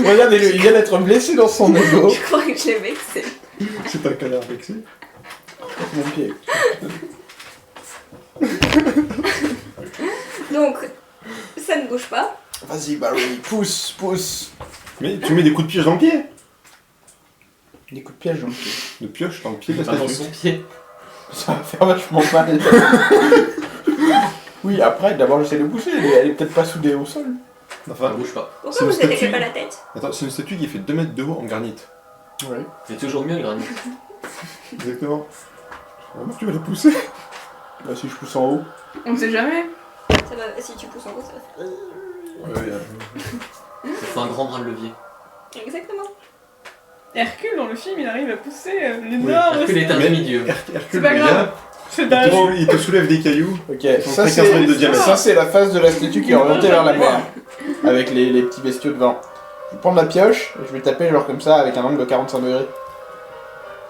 Regardez-le, il vient d'être blessé dans son ego. Je crois que je l'ai vexé. C'est un canard vexé. Mon pied. Donc, ça ne bouge pas. Vas-y, Barry, pousse. Mais tu mets des coups de pioche dans le pied. Des coups de piège dans le pied. De pioche dans le pied de la Pas dans statue. son pied. Ça va faire vachement mal. Oui, après, d'abord j'essaie de pousser, elle est peut-être pas soudée au sol. Ça Enfin, bouge pas. C'est Pourquoi une vous n'attaquez statue. pas la tête? attends, c'est une statue qui fait 2 mètres de haut en granit. Ouais. C'est toujours mieux le granit. Exactement. Vraiment, tu vas la pousser. Bah, si je pousse en haut. On ne sait jamais. Ça va, si tu pousses en haut, ça va faire. Ouais, Ça fait un grand bras de levier. Exactement. Hercule, dans le film, il arrive à pousser l'énorme. Hercule est un Mais- demi-dieu. Hercule, pas le grave. gars, C'est il dingue. il te soulève des cailloux. Ok, Ils ça font 15 mètres de diamètre. c'est la face de la statue qui est orientée vers la mer. Avec les petits bestiaux devant. Je vais prendre la pioche et je vais taper genre comme ça avec un angle de 45 degrés.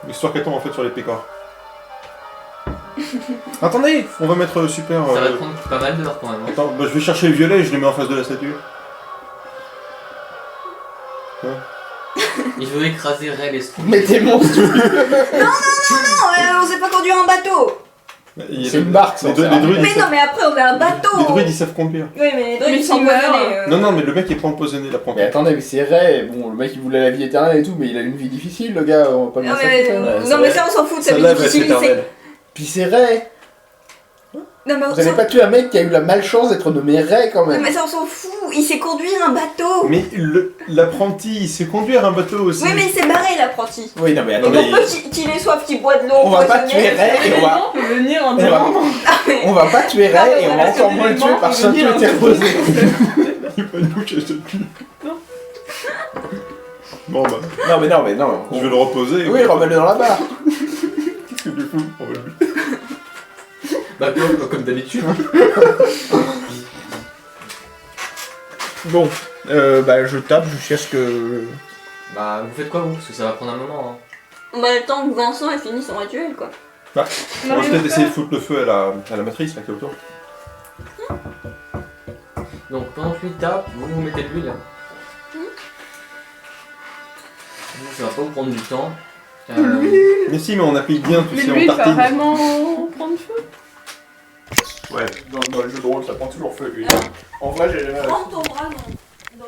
L'histoire qu'elle tombe en fait sur les pécores. Attendez, on va mettre super. Ça va te prendre pas mal d'heures quand même. Hein. Attends, bah, je vais chercher le violet et je les mets en face de la statue. Il veut écraser Ray les Schtroumpfs. Mais t'es monstrueux. Non, on s'est pas conduit en bateau. C'est une barque, ça. Les druides, Mais non, mais après, on a un bateau. les druides, ils savent conduire. Oui, mais les druides, Mais ils sont s'il meurt. empoisonnés. Non, mais le mec il prend empoisonné l'apprenti. Mais attendez, mais c'est Ray. Bon, le mec il voulait la vie éternelle et tout, mais il a une vie difficile, le gars. On va pas le Non, laisser mais, faire. non, mais ça, on s'en fout de sa vie Celle-là va être difficile. éternelle. Puis c'est Ray. Non, mais on Vous avez s'en- pas tué un mec qui a eu la malchance d'être nommé Ray quand Non, même. mais ça, on s'en fout. Il sait conduire un bateau. Mais l'apprenti il sait conduire un bateau aussi. Oui, mais il s'est barré, l'apprenti. Oui, non, mais Et attendez. pour peu qu'il ait soif, qu'il boit de l'eau On va pas empoisonnée, tuer Ray et on va. On peut venir en On va, disant. on va pas tuer Ah, Ray mais et on va voilà, encore moins le tuer par on peut venir ceinture en disant- interposée. Il va nous boucher cette cul. Non. Bon bah, Non, mais non. je vais le reposer. Oui, remets-le dans la barre. Qu'est-ce que tu fous? On va le Bah, comme d'habitude. Bon, bah je tape jusqu'à ce que. Bah, vous faites quoi vous? Parce que ça va prendre un moment. Hein. On va le temps que Vincent ait fini son rituel, quoi. On va peut-être essayer de foutre le feu à la matrice là qui est autour. Donc, pendant que lui tape, vous mettez de l'huile. Ça va pas vous prendre du temps. Mais si, mais on applique bien tout Mais ça en lui, il va tartine. vraiment prendre feu. Ouais, dans le jeu de rôle, ça prend toujours feu, lui. En vrai, j'ai jamais. Prends ton bras dans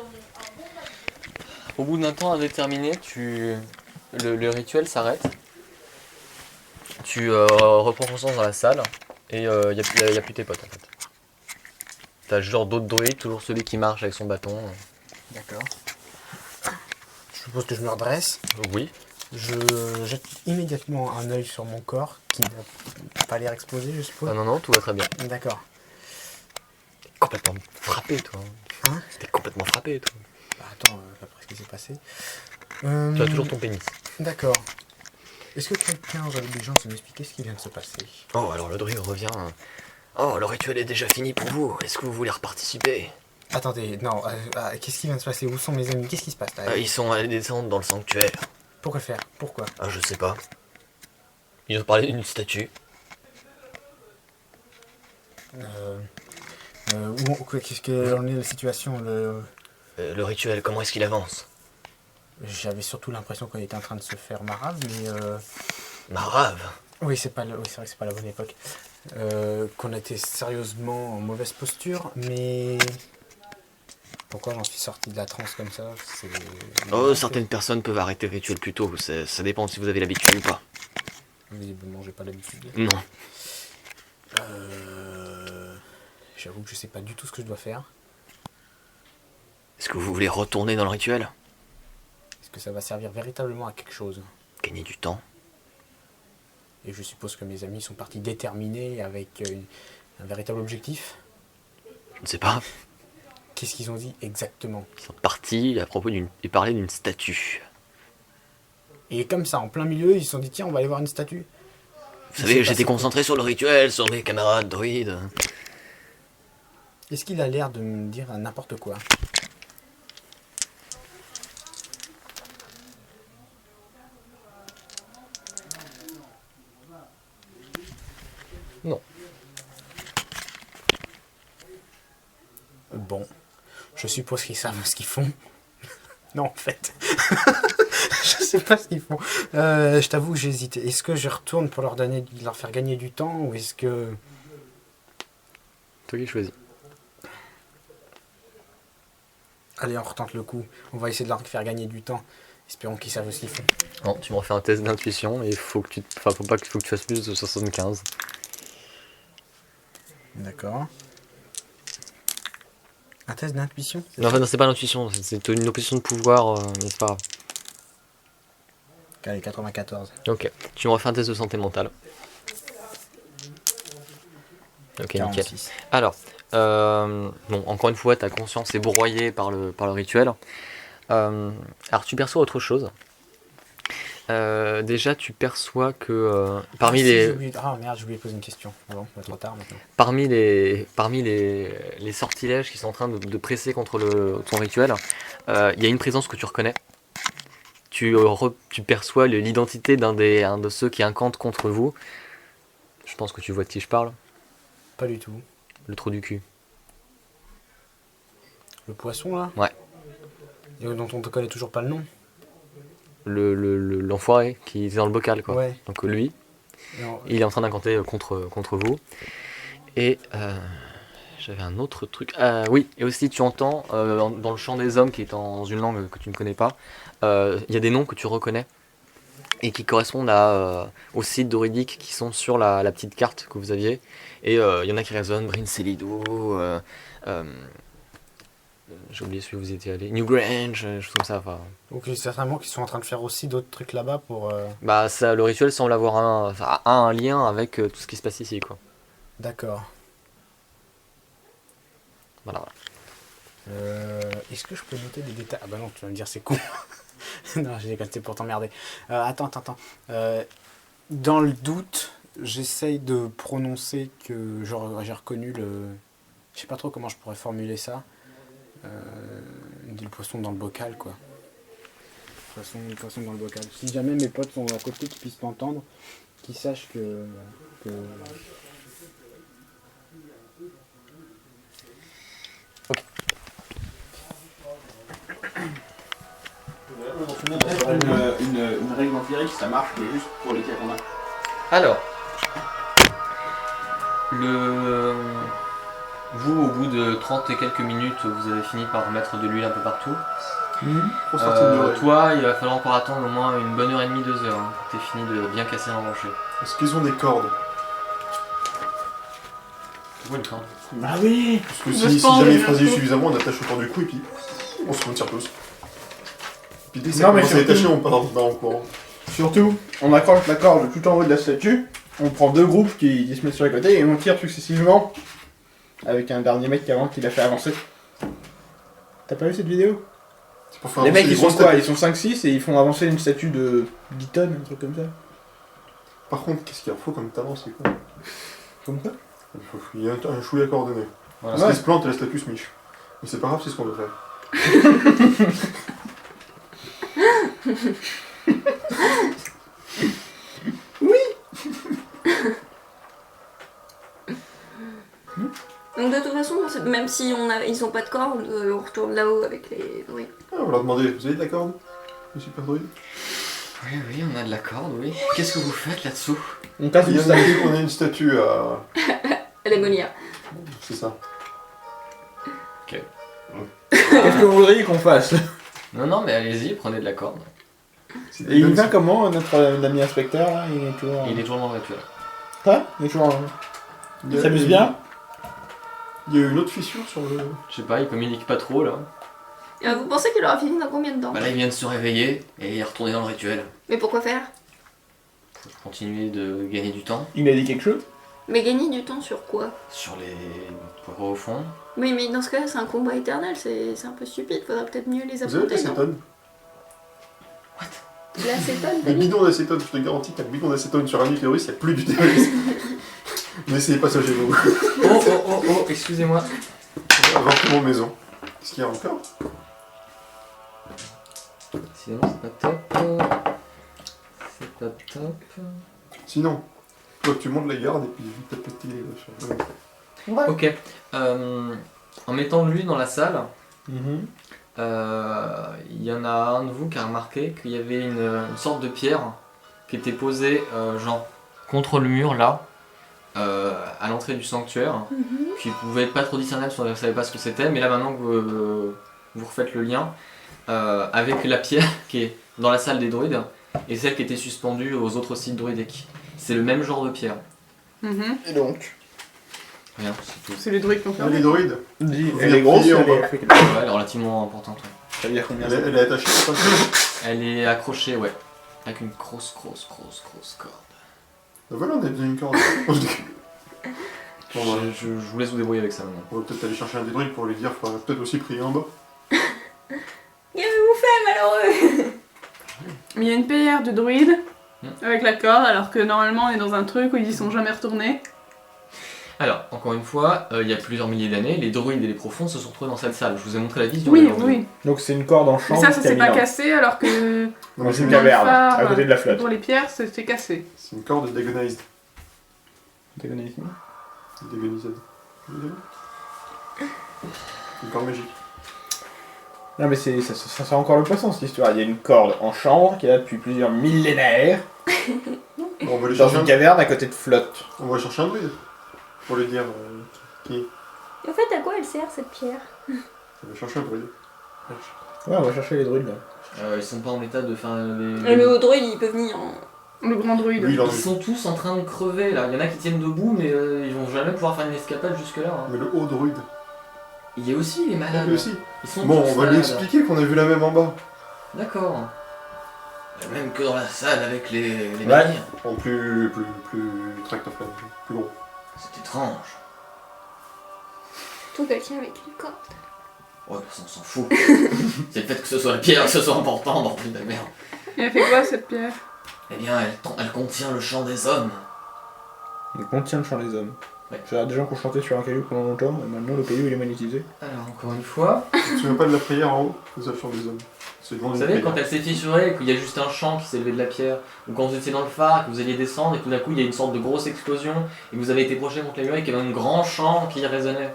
Au bout d'un temps indéterminé, le rituel s'arrête. Tu reprends conscience dans la salle et y a plus tes potes en fait. T'as genre d'autres druides, toujours celui qui marche avec son bâton. D'accord. Je suppose que je me redresse. Oui. Je jette immédiatement un œil sur mon corps, qui n'a pas l'air explosé, je suppose. Ah non, tout va très bien. D'accord. T'es complètement frappé toi. Hein? T'es complètement frappé toi. Bah, attends, après ce qui s'est passé. Tu as toujours ton pénis. D'accord. Est-ce que quelqu'un aurait l'obligeance de m'expliquer ce qui vient de se passer? Oh, alors le druide revient. Oh, le rituel est déjà fini pour vous. Est-ce que vous voulez reparticiper? Attendez, non, qu'est-ce qui vient de se passer? Où sont mes amis? Qu'est-ce qui se passe là? Ils sont allés descendre dans le sanctuaire. Pourquoi faire? Pourquoi? Ah, je sais pas. Ils ont parlé d'une statue. Qu'est-ce que en est la situation? Le rituel, comment est-ce qu'il avance? J'avais surtout l'impression qu'on était en train de se faire marave, mais Marave. oui, c'est vrai que c'est pas la bonne époque. Qu'on était sérieusement en mauvaise posture, mais pourquoi j'en suis sorti de la transe comme ça? Oh, certaines personnes peuvent arrêter le rituel plus tôt. Ça dépend si vous avez l'habitude ou pas. Visiblement, j'ai pas l'habitude. Non. J'avoue que je sais pas du tout ce que je dois faire. Est-ce que vous voulez retourner dans le rituel? Est-ce que ça va servir véritablement à quelque chose? Gagner du temps? Et je suppose que mes amis sont partis déterminés avec un véritable objectif. Je ne sais pas. Qu'est-ce qu'ils ont dit exactement? Ils sont partis à propos et parler d'une statue. Et comme ça, en plein milieu, ils se sont dit tiens, on va aller voir une statue. Vous savez, j'étais concentré sur le rituel, sur mes camarades druides. Est-ce qu'il a l'air de me dire n'importe quoi? Non. Bon. Je suppose qu'ils savent ce qu'ils font. Non, en fait. Je sais pas ce qu'ils font. Je t'avoue, j'hésite. Est-ce que je retourne pour leur faire gagner du temps ou est-ce que... Toi qui choisis. Allez, on retente le coup. On va essayer de leur faire gagner du temps. Espérons qu'ils savent ce qu'ils font. Non, tu me refais un test d'intuition et il faut que tu... Enfin, faut que tu fasses plus de 75. D'accord. Un test d'intuition? Non, en fait, non, c'est pas l'intuition, c'est une opposition de pouvoir, mais c'est pas grave. Allez, 94. Ok, tu me refais un test de santé mentale. Ok, nickel. 46. Alors, bon, encore une fois, ta conscience est broyée par le rituel. Alors, tu perçois autre chose. Déjà, tu perçois que parmi les... Ah merde, j'ai oublié de poser une question. Bon, c'est trop tard maintenant. Parmi les sortilèges qui sont en train de presser contre ton rituel, il y a une présence que tu reconnais. Tu perçois l'identité d'un de ceux qui incantent contre vous. Je pense que tu vois de qui je parle. Pas du tout. Le trou du cul. Le poisson là? Ouais. Et dont on te connaît toujours pas le nom? L'enfoiré qui est dans le bocal, quoi. Ouais. Donc lui, Non. il est en train d'incanter contre vous. Et j'avais un autre truc. Oui, et aussi tu entends dans le chant des hommes qui est dans une langue que tu ne connais pas, il y a des noms que tu reconnais et qui correspondent aux sites d'Auridic qui sont sur la petite carte que vous aviez. Et il y en a qui résonnent, Bryn Celido, j'ai oublié celui où vous étiez allé, Newgrange, choses comme ça. Enfin, Donc certainement qu'ils sont en train de faire aussi d'autres trucs là-bas pour... bah ça, le rituel semble avoir un lien avec tout ce qui se passe ici, quoi. D'accord. Voilà. Est-ce que je peux noter des détails? Ah bah non, tu vas me dire c'est con. Non, j'ai déconné, c'est pour t'emmerder. Attends. Dans le doute, j'essaye de prononcer que j'ai reconnu le... Je sais pas trop comment je pourrais formuler ça. Le poisson dans le bocal, quoi. Le poisson dans le bocal. Si jamais mes potes sont à côté, qu'ils puissent m'entendre, qu'ils sachent que... Une règle empirique, ça marche, mais juste pour les cas qu'on a. Alors, vous, au bout de 30 et quelques minutes, vous avez fini par mettre de l'huile un peu partout. Pour sortir de Toi, il va falloir encore attendre au moins une bonne heure et demie, 2 heures, hein, pour que tu aies fini de bien casser l'embranché. Est-ce qu'ils ont des cordes? Pourquoi une corde? Bah oui. Parce que Je si pense, jamais je ils font pense. suffisamment, on attache autour du cou et puis on se retire tous. Puis dès que Non, ça mais commence à surtout- détacher, on part en courant. Surtout, on accroche la corde tout en haut de la statue, on prend deux groupes qui se mettent sur les côtés et on tire successivement avec un dernier mec qui l'a fait avancer. T'as pas vu cette vidéo? C'est pour faire Les avancer mecs ils sont grosses quoi? têtes. Ils sont 5-6 et ils font avancer une statue de 10 tonnes, un truc comme ça. Par contre, qu'est-ce qu'il leur faut comme talent, c'est quoi? Comme ça? Il y a un chouïa coordonné. Voilà. Parce Ouais. qu'ils se plantent et la statue se miche. Mais c'est pas grave, c'est ce qu'on doit faire. Donc de toute façon, même si ils ont pas de corde, on retourne là-haut avec les druides. Ah, on va leur demander, vous avez de la corde? Le super druide? Oui, on a de la corde, oui. Qu'est-ce que vous faites là-dessous? On casse Il une y en a statue. dit qu'on a une statue à... Elle est monière. C'est ça. Qu'est-ce que vous voudriez qu'on fasse? Non, mais allez-y, prenez de la corde. C'est Et il même vient si- comment notre ami inspecteur là? Il est toujours. Il est toujours dans le rituel. Quoi? Il est toujours. Il y Il a- s'amuse bien? Il y a eu une autre fissure sur le... Je sais pas, il communique pas trop là. Et vous pensez qu'il aura fini dans combien de temps? Bah là, il vient de se réveiller et il est retourné dans le rituel. Mais pourquoi faire? Pour continuer de gagner du temps Il a dit quelque chose? Mais gagner du temps sur quoi? sur les poireaux au fond. Oui, mais dans ce cas-là, c'est un combat éternel, c'est un peu stupide, faudrait peut-être mieux les Vous avez de affronter, non? l'acétone? De l'acétone, Le t'as dit? bidon d'acétone, je te garantis qu'un bidon d'acétone sur un nucléorus, il n'y a plus du terrorisme. N'essayez pas ça chez vous. Oh, excusez-moi. Avortement maison. Qu'est-ce qu'il y a encore? Sinon, c'est pas top. C'est pas top. Sinon, toi tu montes la garde et puis t'as pété les... Ok. En mettant de l'huile dans la salle, Il y en a un de vous qui a remarqué qu'il y avait une sorte de pierre qui était posée genre contre le mur là, à l'entrée du sanctuaire, qui pouvait être pas trop discernible parce qu'on ne savait pas ce que c'était, mais là maintenant que vous refaites le lien avec la pierre qui est dans la salle des druides et celle qui était suspendue aux autres sites druidiques. C'est le même genre de pierre. Et donc Rien, c'est tout. C'est les druides qui ont fait. Les droïdes, elle est grosse, pliée en elle est... bas. Ouais, elle est relativement importante. Ouais. Ça veut dire combien Elle est attachée, c'est pas ça. Elle est accrochée, ouais, avec une grosse corde. Ben voilà, on a besoin d'une corde. Bon, bah, Je vous laisse vous débrouiller avec ça maintenant. on va peut-être aller chercher un des druides pour lui dire, faudrait peut-être aussi prier en bas. Qu'avez-vous fait, malheureux? Mais il y a une pierre de druide avec la corde, alors que normalement on est dans un truc où ils y sont jamais retournés. Alors, encore une fois, il y a plusieurs milliers d'années, les druides et les profonds se sont retrouvés dans cette salle. Je vous ai montré la vision. Oui, d'ailleurs. oui. Donc c'est une corde en Mais chambre. ça s'est pas cassé. cassé, alors que Dans une dans le caverne, phare, à côté de la flotte. pour les pierres, c'était cassé. C'est une corde Dagonized. Dagonised. Dagonized. Une corde magique. Non mais ça sent encore le poisson cette histoire. Il y a une corde en chambre qui est là depuis plusieurs millénaires Bon, on va aller dans chercher une un... caverne à côté de flotte. On va chercher un druide. Pour lui dire qui est. En fait, à quoi elle sert cette pierre? On va chercher un druide. Ouais, on va chercher les druides là. Ils sont pas en état de faire Le druide, il peut venir en... Le grand druide. Lui, il en Ils sont tous en train de crever là. Il y en a qui tiennent debout, mais ils vont jamais pouvoir faire une escapade jusque là. Mais le haut druide. Il y a aussi les malades. Lui aussi. Ils sont Bon, tous on va lui malades. expliquer qu'on a vu la même en bas. D'accord. Même que dans la salle avec les Ouais. manières. En plus tractophones, plus gros. C'est étrange. Tout quelqu'un avec une corde. Ouais, ça on s'en fout. C'est le fait que ce soit la pierre, que ce soit important, bordel de merde. Et elle fait quoi cette pierre? Eh bien, elle contient le chant des hommes. Il contient le chant des hommes. Ouais. J'ai des gens qui ont chanté sur un caillou pendant longtemps, et maintenant le caillou il est monétisé. Alors, encore une fois, Tu te souviens pas de la prière en haut? C'est ça le chant des hommes. C'est le nom vous d'une savez, prière. quand elle s'est fissurée et qu'il y a juste un chant qui s'est levé de la pierre, ou quand vous étiez dans le phare, que vous alliez descendre et tout d'un coup il y a une sorte de grosse explosion, et que vous avez été projeté contre les murs et qu'il y avait un grand chant qui résonnait.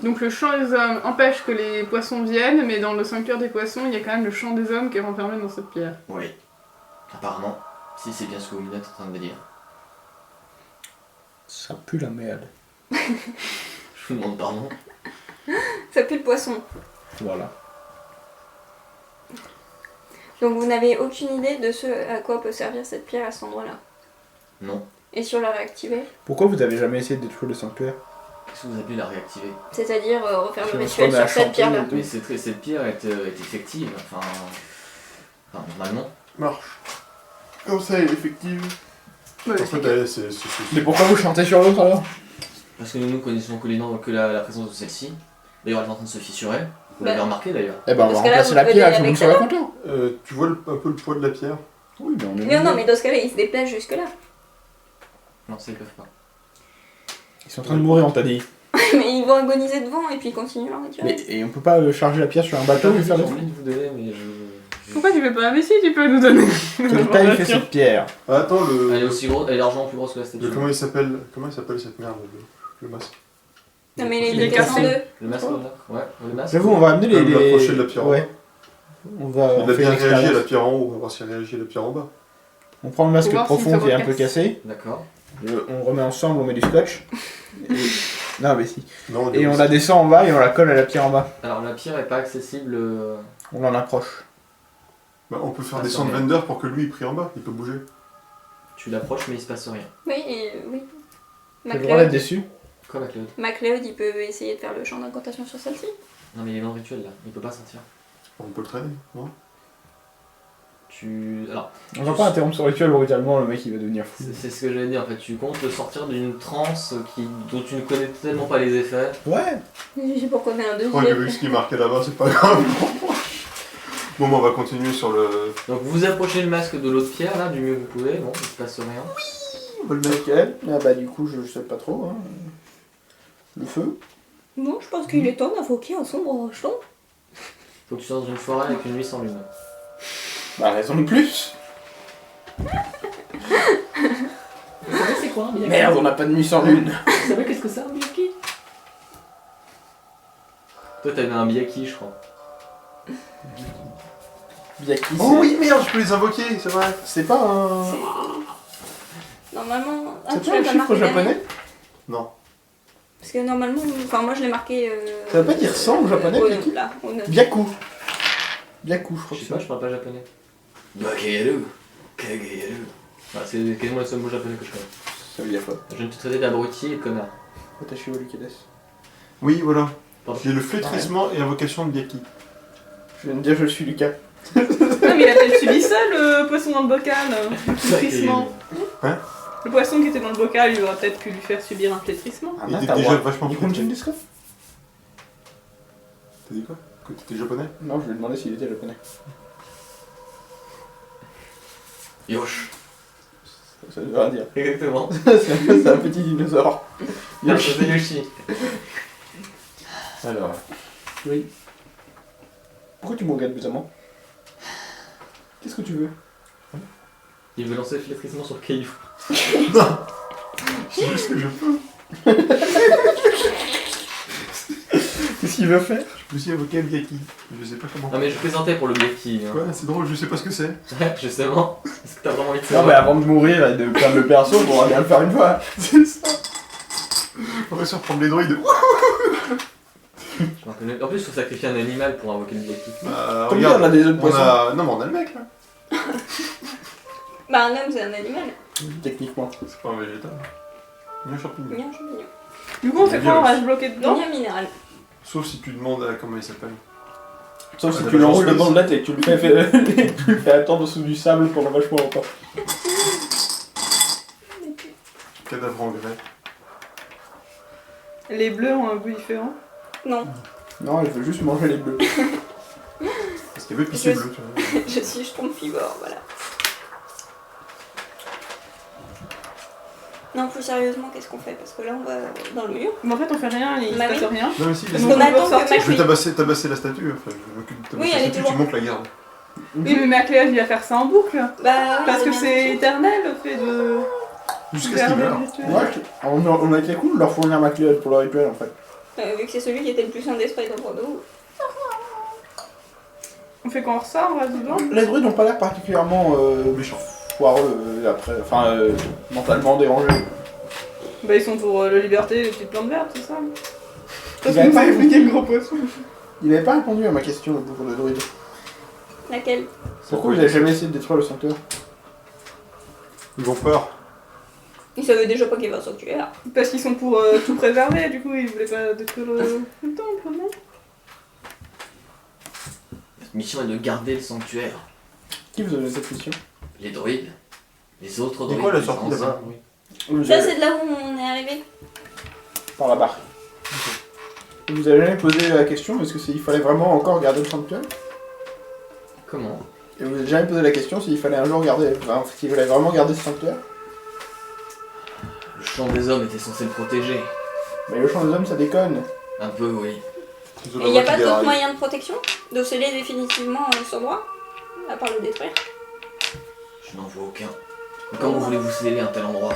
Donc le chant des hommes empêche que les poissons viennent, mais dans le sanctuaire des poissons, il y a quand même le chant des hommes qui est renfermé dans cette pierre. Oui. Apparemment, si c'est bien ce que vous êtes en train de dire. Ça pue la merde. Je vous demande pardon. Ça pue le poisson. Voilà. Donc vous n'avez aucune idée de ce à quoi peut servir cette pierre à cet endroit-là. Non. Et sur la réactiver, Pourquoi vous avez jamais essayé de détruire le sanctuaire? Qu'est-ce que vous appelez la réactiver? c'est-à-dire refaire Je le me rituel remets à sur cette chanter pierre-là. et tout. Mais cette pierre est effective, enfin normalement. Marche. Comme ça, elle est effective. Ouais, En fait, elle, c'est... Mais pourquoi vous chantez sur l'autre alors? Parce que nous connaissons que les noms, que la présence de celle-ci. D'ailleurs, elle est en train de se fissurer. Vous l'avez Bah. remarqué d'ailleurs. Eh ben on va Parce que là, remplacer vous la pouvez pierre, aller tout le monde avec sera content. Tu vois un peu le poids de la pierre? Oui, mais on est... Mais non, mais dans ce cas-là, ils se déplacent jusque-là. Non, ça ils peuvent pas. Ils sont en train de mourir, on t'a dit. Mais ils vont agoniser devant et puis continuer leur rituel. Mais, et on peut pas charger la pierre sur un bateau et J'ai faire le... envie de vous donner, mais Pourquoi tu fais pas? Mais si, tu peux nous donner. Quelle taille fait cette pierre? Ah, attends, Elle est aussi grosse, elle est largement plus grosse que la statue. Comment il s'appelle cette merde, le masque? Non, mais Il il est est cassé en cassé. deux. Le masque, ouais, le masque. J'avoue, on va amener Comme les... l'approcher de la pierre en Ouais. On va... Il on a fait bien une réagi à la expérience. pierre en haut, on va voir s'il réagit à la pierre en bas. On prend le masque Pour voir s'il profond se qui est un peu recasse. cassé. D'accord. On remet ensemble, on met du scotch. Et... Non mais si. Non, Et on la descend en bas et on la colle à la pierre en bas. Alors la pierre est pas accessible. On en approche. Bah, on peut faire Ah, descendre ça, Vender pour que lui il prie en bas, il peut bouger. Tu l'approches, mais il se passe rien. Oui, oui. J'ai le droit d'être MacLeod, déçu. Quoi, la Claude? MacLeod, il peut essayer de faire le champ d'incantation sur celle-ci. Non, mais il est dans le rituel là, il peut pas sortir. On peut le traîner, non? Alors, On va pas interrompre son rituel brutalement, le mec il va devenir fou. c'est ce que j'allais dire en fait. Tu comptes le sortir d'une transe dont tu ne connais tellement pas les effets. Ouais. Je sais pourquoi on met un Je crois que vu deuxième. ce qui est marqué là-bas, c'est pas grave. Bon, bah, on va continuer sur le. Donc vous approchez le masque de l'autre pierre là, du mieux que vous pouvez. Bon, il se passe rien. On va le mettre. Ah bah du coup je sais pas trop. Hein. Le feu. Non, je pense qu'il est temps d'invoquer un sombre jeton. Faut que tu sois dans une forêt avec une nuit sans lune. Bah raison de plus. Vous savez c'est quoi un Merde, on n'a pas de nuit sans lune. Vous savez qu'est-ce que c'est un Miyaki? Toi, t'avais un Byaku, je crois. Byaku, Oh oui, merde, je peux les invoquer, c'est vrai. c'est pas un. Normalement. Ah, C'est tu pas l'as un pas chiffre marqué japonais derrière Non. Parce que normalement. Enfin, moi je l'ai marqué. Ça veut pas dire 100 au japonais, au Byaku? là, au 9. Byaku. Byaku, je crois Je que sais pas, je parle pas japonais. Bakayaru. Kagayaru. Ah, c'est quasiment le seul mot japonais que je connais. Ça veut dire quoi? Je viens de te traiter d'abruti et de connard. Watashi wa Lukedes. Oui, voilà. Pardon. J'ai le flétrissement et invocation de Byaku. Je viens de dire je suis Lucas. Non, mais il a peut-être subi ça, le poisson dans le bocal. Le flétrissement. Hein? Le poisson qui était dans le bocal, il aurait peut-être pu lui faire subir un flétrissement. Ah, Il bah, était t'as déjà droit. vachement Du fort. Konjin desu ka? T'as dit quoi? Que t'étais japonais? Non, je lui ai demandé s'il était japonais. Yosh. Ça veut rien dire. Exactement. C'est un petit dinosaure. Yoshi. C'est Yoshi. Alors. Oui. Pourquoi tu me regardes bizarrement? Qu'est-ce que tu veux? Il veut lancer le flétrissement sur Caillou. Non. Je sais ce que je peux. Qu'est-ce qu'il veut faire? Je peux aussi invoquer un Byaku. Je sais pas comment. Non mais je plaisantais pour le Byaku. Hein. Ouais, c'est drôle, je sais pas ce que c'est. Ouais, justement. Est-ce que t'as vraiment envie de Non, savoir mais avant de mourir et de perdre le perso, on va bien le faire une fois. C'est ça. On va surprendre les droïdes. Je me rappelle- En plus, il faut sacrifier un animal pour invoquer le Byaku. Bah, Combien on a des autres poissons? Non, mais on a le mec là. Bah, un homme c'est un animal. Techniquement. C'est pas un végétal. Ni un champignon. Ni un champignon. Du coup, on fait quoi? On reste bloqué dedans? Ni un minéral. Sauf si tu demandes à comment il s'appelle. Sauf si Ah, tu l'enroules d'accord, devant le net et que tu le fais attendre sous du sable pendant vachement longtemps. Cadavre en grès. Les bleus ont un goût différent. Non, Non, je veux juste manger les bleus. Parce qu'il veut pisser Je- bleu, tu vois. je suis schtroumpfivore, voilà. Non, plus sérieusement, qu'est-ce qu'on fait? Parce que là, on va dans le mur. Mais en fait, on fait rien, il se Bah passe oui. rien. Non, mais si, Parce laisse- qu'on On attend que sortir. je vais Macri. tabasser la statue. Enfin, je m'occupe de tabasser Oui, la elle est statue, toujours- tu montes la garde. Oui, mais Macléade, il va faire ça en boucle. Bah, Parce que bien c'est sûr. éternel le fait de. Jusqu'à ce qu'il garder meure. le rituel. Ouais, on a été cool de leur fournir ma clé pour le rituel en fait. Vu que c'est celui qui était le plus sain d'esprit d'entre nous. On fait qu'on ressort, on reste dedans. Les druides n'ont pas l'air particulièrement Méchant. foireux après, enfin mentalement dérangés. Bah, ils sont pour la liberté, les petites plantes vertes, c'est ça. Parce Il avait que pas nous expliqué le gros poisson. Il n'avait pas répondu à ma question pour le druide. Laquelle? Pourquoi vous n'avez jamais essayé de détruire le sanctuaire? Ils ont peur. Ils savaient déjà pas qu'il y avait un sanctuaire. Parce qu'ils sont pour tout préserver, du coup, ils voulaient pas détruire le temple, non? Notre mission est de garder le sanctuaire. Qui vous a donné cette mission? Les droïdes. Les autres C'est droïdes. quoi la les sortie, anciens là-bas droïdes. Vous Ça, avez- c'est de là où on est arrivé. Par la barre. Vous avez jamais posé la question est-ce que il fallait vraiment encore garder le sanctuaire? Comment? Et vous avez jamais posé la question s'il fallait un jour garder, enfin, s'il fallait vraiment garder ce sanctuaire? Le champ des hommes était censé le protéger. Mais le champ des hommes ça déconne. Un peu, oui. Ils ont Et la il n'y a voix pas qui d'autre déraille. moyen de protection? De sceller définitivement ce endroit? À part le détruire? Je n'en vois aucun. Mais comment voulez-vous sceller un tel endroit?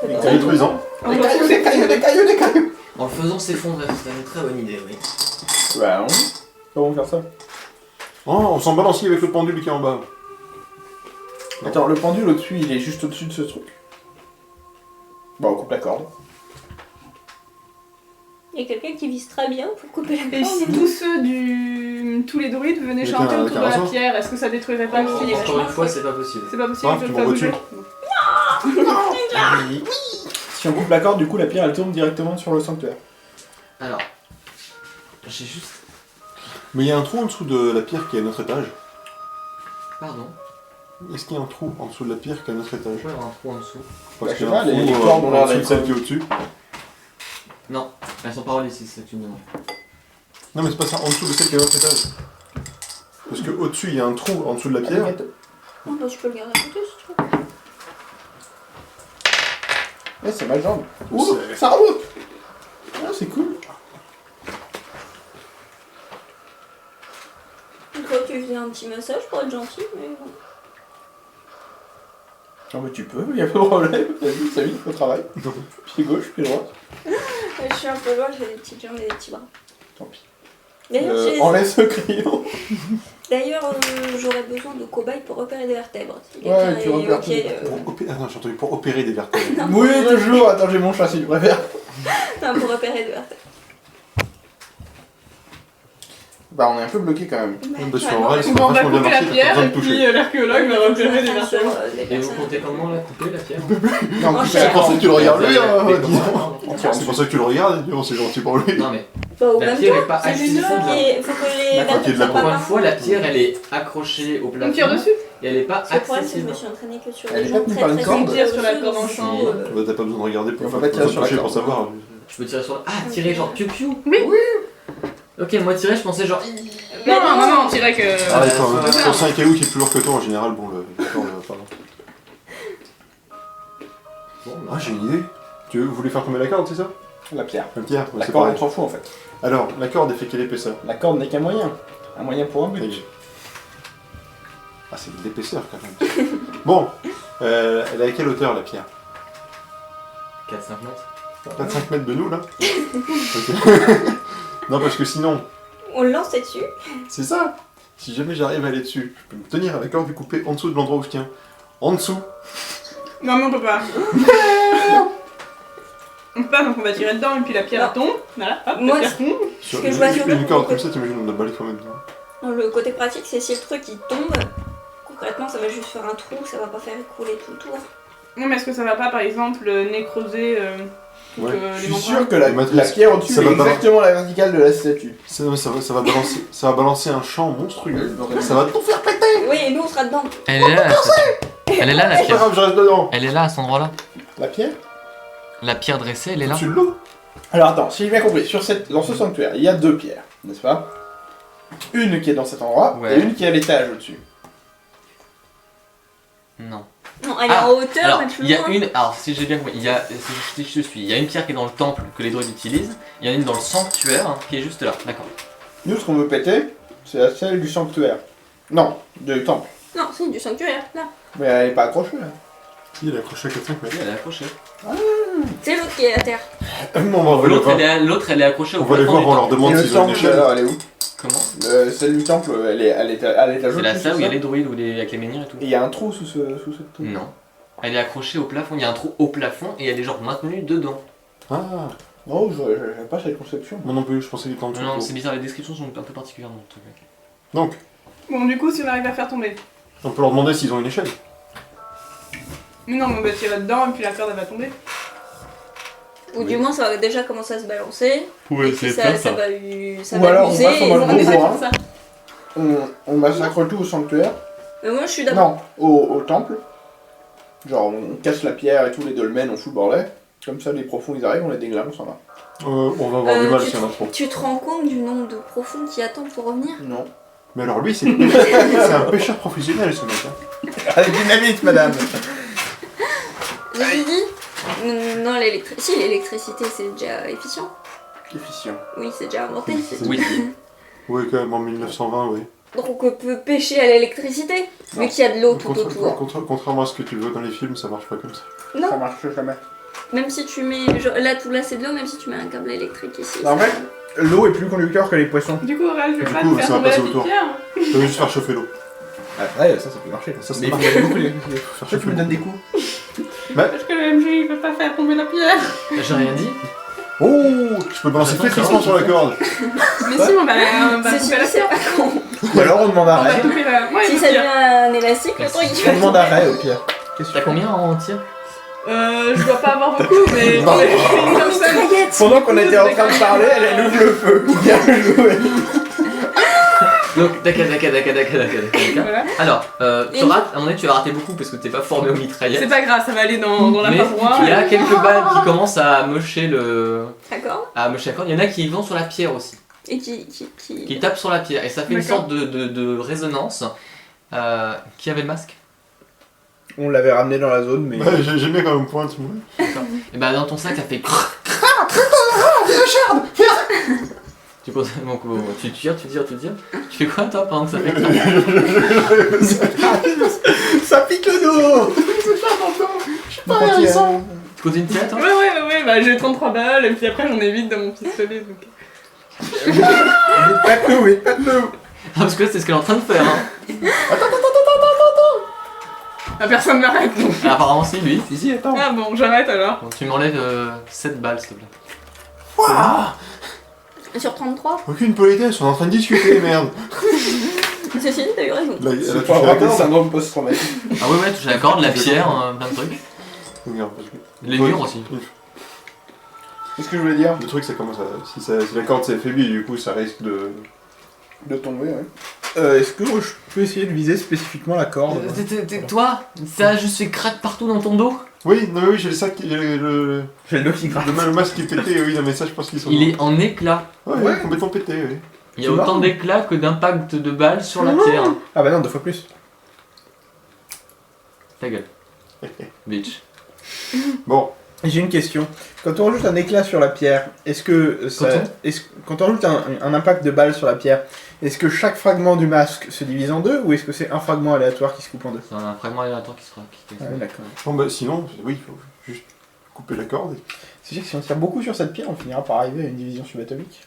Les En cailloux. détruisant. On Les va cailloux, pousser. les cailloux, les cailloux, les cailloux. En le faisant s'effondrer, c'est une très bonne idée, oui. Bah non. Comment faire ça? Oh, on s'en balancier avec le pendule qui est en bas. Attends, le pendule au-dessus, il est juste au-dessus de ce truc. Bon, on coupe la corde. Il y a quelqu'un qui vise très bien pour couper la Et corde. si tous les druides venaient Avec chanter un autour de la carreau. pierre, est-ce que ça détruirait pas le Oui, fil? Encore une fois, c'est pas possible. C'est pas possible, Ah, je tu peux pas m'envoies bouger. Oui. Si on coupe la corde, du coup, la pierre elle tombe directement sur le sanctuaire. Alors, j'ai juste... Mais il y a un trou en dessous de la pierre qui est à notre étage. Pardon. Est-ce qu'il y a un trou en dessous de la pierre qui est à notre étage? Je peux avoir un trou en dessous. Parce Bah, qu'il y je a un sais pas, trou les cordes ont l'air en dessous de d'être- celle qui est au-dessus. Non, elles sont pas reliées si c'est une demande. Non mais c'est pas ça, en dessous de celle qui est à notre étage. Parce que au-dessus il y a un trou en dessous de la pierre. Oh, bah, je peux le garder à côté si tu veux. Ouais, c'est ma jambe. Ouh, C'est- ça remonte. Ah, c'est cool. Je crois que tu faisais un petit massage pour être gentil, mais bon. Non mais tu peux, y a pas de problème. Vas-y, Samy, au travail. Pied gauche, pied droit. Je suis un peu loin, j'ai des petites jambes et des petits bras. Tant pis. D'ailleurs, Enlève ce crayon. D'ailleurs, j'aurais besoin de cobayes pour repérer des vertèbres. Si Ouais, quelqu'un tu est repères ok, tout. Ah non, j'ai entendu pour opérer des vertèbres. Oui, toujours. Attends, j'ai mon chat si tu préfères. non, pour repérer des vertèbres. Bah, on est un peu bloqué quand même. Parce qu'en non, vrai, mais c'est On va vachement bien couper la marché, t'as pas pierre besoin et de toucher. puis l'archéologue va repérer des vertèbres. Et vous comptez comment la couper la pierre Non, En couper chair. la C'est pour ça que tu le regardes lui, Mais dis comment donc. C'est pour ça que tu le regardes, dis donc, c'est gentil pour lui. Non mais Bah, au la même pierre temps, est pas c'est juste accessible. qu'il faut que les D'accord, qu'il y ait de vertèbres la soient pas Encore une par fois, la pierre elle est accrochée au On plafond tire dessus. et elle est pas Parce que le problème, c'est que je accessible. me suis entraînée que sur Elle les est gens pas tenue très par une très corde. sensibles Tire sur la au corde en dessus, champ. Bah, t'as pas besoin de regarder pour On peut pas tirer sur la toucher pour corde. savoir. Je peux tirer sur la... Ah, tirer genre piou-piou. Oui. Ok, moi tirer, je pensais genre... Non, on dirait que. Ah, d'accord, Ouais. quand c'est un caillou qui est plus lourd que toi en général, bon, pardon. Bon, Ah, j'ai une idée. Vous voulez faire tomber la corde, c'est ça? La pierre. La pierre, La c'est corde, pareil. on s'en fout en fait. Alors, la corde, elle fait quelle épaisseur? La corde n'est qu'un moyen. Un moyen pour un but. Ah, c'est de l'épaisseur quand même. Bon, elle est à quelle hauteur la pierre? 4-5 mètres. 4-5 mètres de nous là? Ok. Non, parce que sinon, On le lance dessus. c'est ça. Si jamais j'arrive à aller dessus, je peux me tenir à la corde et couper en dessous de l'endroit où je tiens. En dessous. Non, mais on peut pas. On peut pas, donc on va tirer dedans et puis la pierre elle tombe. Voilà, hop, Moi, la pierre tombe. Sur que je vois sur une le corde côté. comme ça, t'imagines, on a balai quand même dedans. Le côté pratique, c'est si le truc il tombe, concrètement ça va juste faire un trou, ça va pas faire écrouler tout le tour. Non, mais est-ce que ça va pas, par exemple, nécroser Ouais. Je les suis membres? sûr que La la matrice, pierre au-dessus ça est va pas- exactement la verticale de la statue. Ça va balancer un champ monstrueux. Ça va tout faire péter. Oui, et nous on sera dedans. Elle est là, la statue. Elle est là, la C'est pas pierre. grave, je reste dedans. Elle est là, à cet endroit-là. La pierre? La pierre dressée, elle est là. Au-dessus de l'eau. Alors attends, si j'ai bien compris, dans ce sanctuaire, il y a deux pierres, n'est-ce pas? Une qui est dans cet endroit Ouais. et une qui est à l'étage au-dessus. Non. Non, elle est Ah, en hauteur, Alors, mais plus il y a loin. une... Alors, si j'ai bien compris, si je suis, il y a une pierre qui est dans le temple que les druides utilisent. Il y en a une dans le sanctuaire hein, qui est juste là. D'accord. Nous, ce qu'on veut péter, c'est celle du sanctuaire. Non, du temple. Non, c'est du sanctuaire, là. Mais elle est pas accrochée là. Il est accroché à 4-5 mètres. Elle est accrochée. C'est l'autre qui est à terre. Bon, on va les voir. L'autre, elle est accrochée au On va les plafond voir, on du leur temple. demande Et le s'ils ont une temple, échelle. alors, elle est où? Comment Celle du temple, elle est à l'étage C'est la au-dessus, salle où il y a ça les druides avec les menhirs et tout. Et il y a un trou sous cette tour. Non. Elle est accrochée au plafond. Il y a un trou au plafond et elle est genre maintenue dedans. Ah, Non, je n'avais pas cette conception. moi non plus, je pensais qu'il était en dessous. Non, c'est bizarre. Les descriptions sont un peu particulières dans le truc. Donc, Bon, du coup, si on arrive à faire tomber. on peut leur demander s'ils ont une échelle. Mais non, mais on va tirer dedans et puis la corde elle va tomber. Ou du moins ça va déjà commencer à se balancer. Ouais, et puis ça va Ou alors, on user. passe en et mode on On est va- pas bourrin. comme ça. On massacre tout au sanctuaire. Mais moi je suis d'accord. Non, au temple. Genre, on casse la pierre et tout, les dolmens, on fout le bordel. Comme ça, les profonds ils arrivent, on les déglingue, on s'en va. On va avoir du mal si on a trop. Tu te rends compte du nombre de profonds qui attendent pour revenir? Non. Mais alors lui, c'est un pêcheur professionnel ce mec. Hein. Avec dynamite, madame. J'ai dit non, l'électricité c'est déjà efficient. Efficient. Oui, c'est déjà inventé. Oui. Oui, quand même en 1920, oui. Donc on peut pêcher à l'électricité, vu qu'il y a de l'eau tout autour. Contrairement à ce que tu veux dans les films, ça marche pas comme ça. Ça Non, marche jamais. même si tu mets. Là, tout là c'est de l'eau, même si tu mets un câble électrique ici. En ça- fait, l'eau est plus conducteur que les poissons. Du coup, Aurel, je vais Du pas coup, te faire ça va tomber la passer petite autour. pierre. Ça veut juste faire chauffer l'eau. Après, ça peut marcher. Ça Mais il faut marche. gagner beaucoup. Faire Toi, tu me donnes des coups. Parce que le MJ il peut pas faire tomber la pierre. J'ai rien dit. Oh, je peux balancer flétrissement sur la corde. Mais si, on va C'est couper sûr, la c'est pierre. pas con. Ou alors, on demande On va arrêt. couper la. Ouais, Si le ça devient pierre. un élastique, le truc il On va demande tomber. arrêt au pire. Qu'est-ce que T'as tu fais? combien en tir Je dois pas avoir beaucoup, mais. Non. mais je fais une comme ça. Mitraillette. Pendant qu'on était en train de parler, elle ouvre le feu. Bien joué. Donc, d'accord. Voilà. Alors, Et tu rates, à mon avis, tu vas rater beaucoup parce que t'es pas formé aux mitraillettes. C'est pas grave, ça va aller dans la Mais paroi. il y a quelques balles qui commencent à mocher D'accord. la corde. Il y en a qui vont sur la pierre aussi, Et qui tapent sur la pierre. Et ça fait une D'accord. sorte de résonance. Qui avait le masque? On l'avait ramené dans la zone, mais. Ouais, j'ai bien quand même pointe, moi. Et bah dans ton sac ça fait. Tu poses donc tu tires. Tu fais quoi toi pendant que ça fait? Ça pique le dos. Tu poses une tirette toi? Ouais, bah j'ai 33 balles et puis après j'en ai 8 dans mon pistolet donc. Vite pas de nous, vite pas de nous. Ah, parce que là, c'est ce qu'elle est en train de faire. Hein. Ah, personne m'arrête. Ah, apparemment, si, lui. Si, attends. Ah bon, j'arrête alors. Donc, tu m'enlèves 7 balles, s'il te plaît. Ouah, Sur 33. aucune politesse, on est en train de discuter, merde. Ceci dit, t'as eu raison. Là, elle a C'est touché pas la vraiment le corde. syndrome post-traumatique. Ah, ouais, touche la corde, la pierre, plein de trucs. Regarde, parce que- Les murs aussi. Qu'est-ce que je voulais dire? Le truc, ça commence à. Si la corde s'affaiblit, du coup, ça risque de. De tomber, ouais. Est-ce que je peux essayer de viser spécifiquement la corde? Toi, ça a juste fait craque partout dans ton dos. Oui, non, mais oui, j'ai le sac, j'ai le J'ai le dos qui gratte. le masque qui est pété, oui, non, mais ça, je pense qu'ils sont. Il est en éclat. Ouais, Ouais. complètement pété, oui. Il y a C'est autant marrant. d'éclats que d'impact de balles sur la pierre. Ah bah non, 2 fois plus. Ta gueule. Bitch. Bon, J'ai une question. Quand on rajoute un éclat sur la pierre, est-ce que ça, quand on rajoute un impact de balle sur la pierre, est-ce que chaque fragment du masque se divise en deux ou est-ce que c'est un fragment aléatoire qui se coupe en deux? C'est un fragment aléatoire qui sera. Ah oui, d'accord. bon, bah, sinon, oui, il faut juste couper la corde. C'est sûr que si on tire beaucoup sur cette pierre, on finira par arriver à une division subatomique.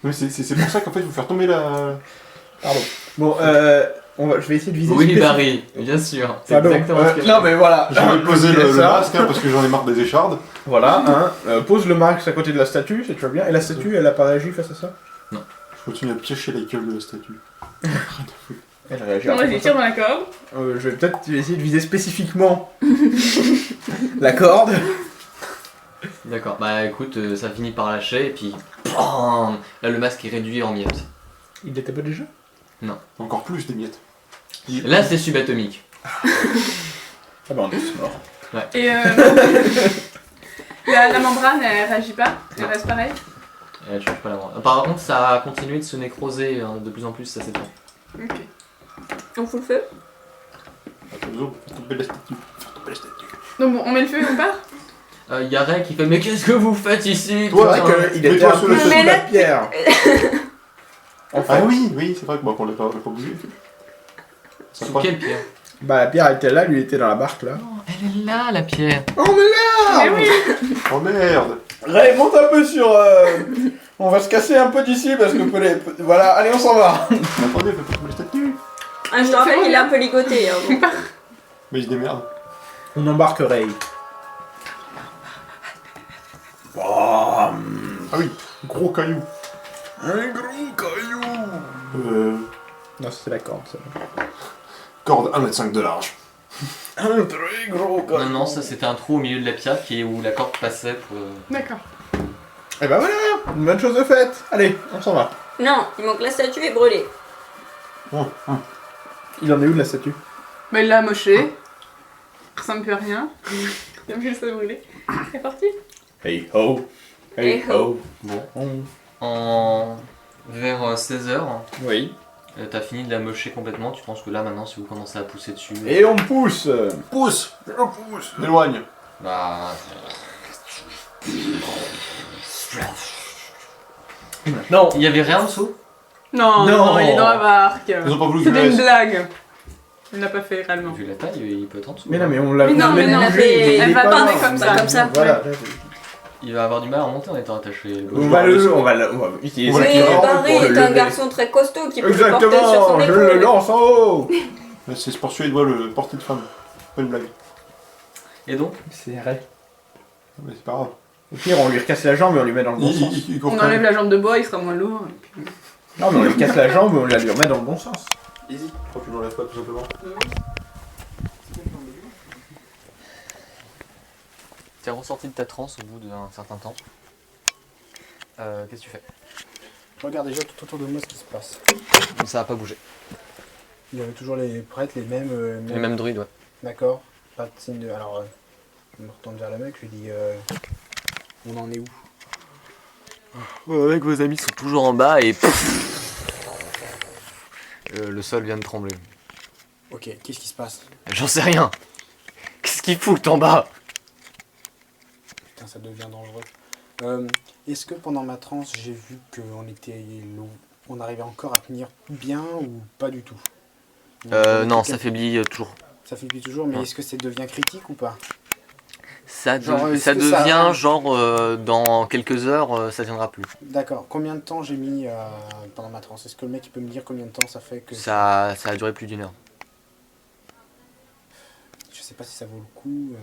Mais c'est pour ça qu'en fait, il faut faire tomber la. Pardon. Bon, je vais essayer de viser. Oui, spécifiquement- Barry, bien sûr. C'est Pardon. exactement ce que Non, mais voilà. Je vais poser le Ça. masque, hein, parce que j'en ai marre des échardes. Voilà, pose le masque à côté de la statue, c'est tu vois bien. Et la statue, elle a pas réagi face à ça? Je continue à piocher la gueule de la statue. Elle réagit. Moi, j'ai tiré dans la corde. Je vais peut-être essayer de viser spécifiquement la corde. D'accord, bah écoute, ça finit par lâcher et puis. Là, le masque est réduit en miettes. Il l'était pas déjà? Encore plus des miettes. Là, c'est subatomique. Ah bah on est tous morts. Et la membrane, elle réagit pas. Elle reste pareille. Je touche pas la main. Par contre, ça a continué de se nécroser de plus en plus, ça s'étend. Ok. On fout le feu. Attention, faire tomber la statue. Faire tomber la statue. Donc bon, on met le feu et on part. Y a Ray qui fait mais qu'est-ce que vous faites ici Toi, C'est putain vrai qu'il était mets-toi un sous peu le sous feu. la pierre. Enfin, Ah oui, oui, c'est vrai que bon, qu'on l'a pas bougé. Ça Sous passe. quelle pierre bah la pierre était là, lui était dans la barque là. Elle est là, la pierre. Oh mais là Mais oui. Oh merde. Ray, monte un peu sur... On va se casser un peu d'ici parce que... Voilà, allez on s'en va. Mais attendez, fais pas tomber la statue. Ah, je te rappelle qu'il est un peu ligoté. Hein, bon. Mais il se démerde. On embarque Ray. Ah oui, gros caillou. Un gros caillou. Non, c'est la corde ça. Corde 1,5 m de large. Un très gros caillou. Non, non, ça c'était un trou au milieu de la pierre qui est où la corde passait pour. D'accord. Et bah voilà, une bonne chose de faite. Allez, on s'en va. Non, il manque la statue est brûlée. Il en est où de la statue? Bah, il l'a amoché. Il ressemble plus à rien. Il a vu ça brûler. C'est parti. Hey ho. Hey ho. Bon. On- Vers 16h, Oui. t'as fini de la mocher complètement. Tu penses que là maintenant, si vous commencez à pousser dessus. Et on pousse. Pousse. Je pousse. Éloigne. Bah. Non. Il y avait rien en dessous. Non, Non. non, il est dans la barque. Ils ont pas voulu que je C'était le une laisse. blague. Il n'a pas fait réellement. Vu la taille, il peut être en dessous. Mais non, mais on l'a Mais non, on mais l'a non, bougé, il est elle va pas pas loin. comme ça. Comme ça. Voilà. Il va avoir du mal à remonter en étant attaché. On va utiliser On va Oui, le tirer Barry pour le est un lever. garçon très costaud qui peut le porter sur son Exactement, je le épaule. lance en haut. C'est sport suédois, le porté de femme. Pas une blague. Et donc C'est vrai. Mais c'est pas grave. Au pire, on lui recasse la jambe et on lui met dans le bon sens. Il On court enlève la jambe de bois, il sera moins lourd. et puis- Non, mais on lui casse la jambe et on la lui remet dans le bon sens. Easy. Pourquoi tu l'enlèves pas tout simplement? T'es ressorti de ta transe au bout d'un certain temps. Qu'est-ce que tu fais? Regarde déjà tout autour de moi ce qui se passe. Ça a pas bougé. Il y avait toujours les prêtres, les mêmes. Les mêmes druides, ouais. D'accord. Pas de signe de. Alors, je me retourne vers le mec, je lui dis. On en est où? Avec vos amis sont toujours en bas et. Le sol vient de trembler. Ok, qu'est-ce qui se passe? J'en sais rien. Qu'est-ce qu'il fout en bas? Putain, ça devient dangereux. Est-ce que pendant ma transe, j'ai vu qu'on était. On arrivait encore à tenir bien ou pas du tout? Non, ça faiblit toujours. Ça faiblit toujours, mais Ouais. est-ce que ça devient critique ou pas? Genre, est-ce ça que ça- devient genre dans quelques heures, ça tiendra plus. D'accord. Combien de temps j'ai mis pendant ma transe? Est-ce que le mec il peut me dire combien de temps ça fait que... Ça a duré plus d'1 heure. Je sais pas si ça vaut le coup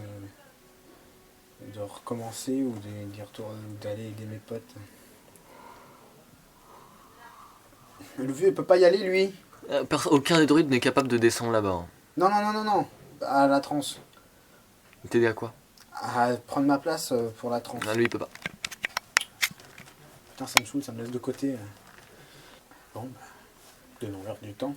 de recommencer ou d'aller aider mes potes. Le vieux il peut pas y aller lui. Aucun des druides n'est capable de descendre là-bas. Hein. Non. À la transe. T'aider à quoi? À prendre ma place pour la transe. Non, lui il peut pas. Putain, ça me saoule, ça me laisse de côté. Bon, bah, donnons-leur du temps.